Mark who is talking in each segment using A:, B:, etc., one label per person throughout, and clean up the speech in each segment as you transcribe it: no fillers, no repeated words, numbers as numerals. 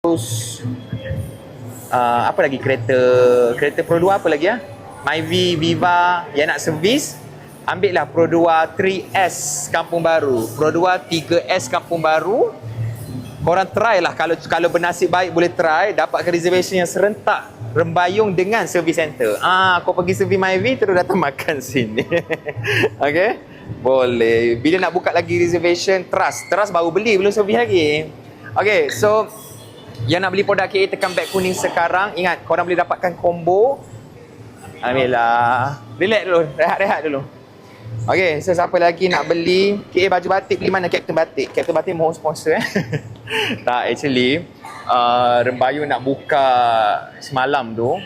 A: Terus apa lagi kereta Pro 2 apa lagi ya? Myvi, Viva yang nak servis, ambil lah Pro 2 3S Kampung Baru, Pro 2 3S Kampung Baru. Korang try lah, kalau bernasib baik boleh try dapatkan reservation yang serentak Rembayung dengan service center. Kau pergi servis Myvi terus datang makan sini. Okay, boleh. Bila nak buka lagi reservation, Trust baru beli, belum servis lagi. Okay, so yang nak beli produk KA tekan beg kuning sekarang. Ingat, korang boleh dapatkan combo. Alhamdulillah. Relax dulu, rehat dulu. Okay, so siapa lagi nak beli KA baju batik, beli mana Captain Batik? Captain Batik mohon sponsor Tak, actually Rembayung nak buka semalam tu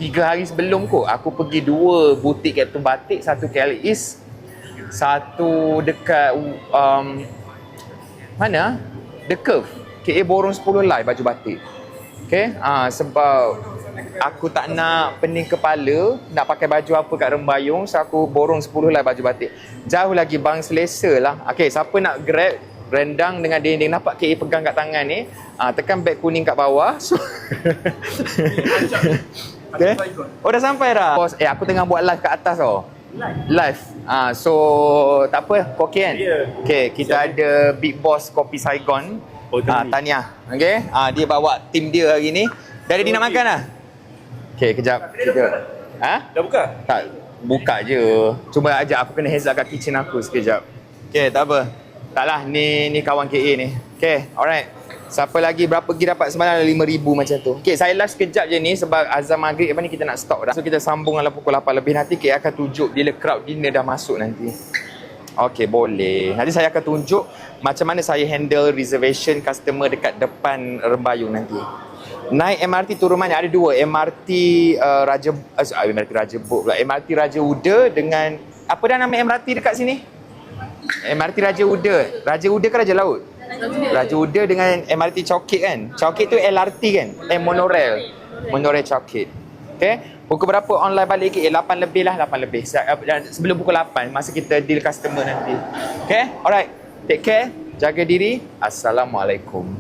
A: 3 hari sebelum kot. Aku pergi 2 butik Captain Batik, satu KL East, satu dekat mana? The Curve. KA borong 10 lai baju batik. Okay, sebab aku tak nak pening kepala nak pakai baju apa kat Rembayung, so aku borong 10 lai baju batik. Jauh lagi bang, selesa lah. Okay, siapa nak grab rendang dengan dinding, nampak KA pegang kat tangan ni, tekan beg kuning kat bawah. So okay. Oh, dah sampai dah. Aku tengah buat live kat atas tau. Live. So tak apa, kau okay kan? Okay, kita ada Big Boss Kopi Saigon. Tahniah. Okay, dia bawa tim dia hari ni. Dah ready nak makan lah? Okay, kejap.
B: Dah buka?
A: Tak, buka je. Cuma ajak aku kena heads up kat kitchen aku sekejap. Okay, tak apa. Taklah, ni kawan KA ni. Okay, alright. Siapa lagi berapa pergi dapat semalam 5,000 macam tu. Okay, saya last sekejap je ni sebab azan maghrib apa ni kita nak stop dah. So kita sambung dalam pukul 8 lebih. Nanti KA akan tunjuk bila crowd dinner dah masuk nanti. Okay, boleh. Nanti saya akan tunjuk macam mana saya handle reservation customer dekat depan Rembayung nanti. Naik MRT turun mana? Ada 2. MRT MRT Raja Buk pula. MRT Raja Uda dengan apa dah nama MRT dekat sini? MRT Raja Uda. Raja Uda ke Raja Laut? Raja Uda dengan MRT Chowkit kan? Chowkit tu LRT kan? Monorail. Monorail Chowkit. Okay? Pukul berapa online balik ke? 8 lebih lah, 8 lebih. Sebelum pukul 8, masa kita deal customer nanti. Okay? Alright. Take care. Jaga diri. Assalamualaikum.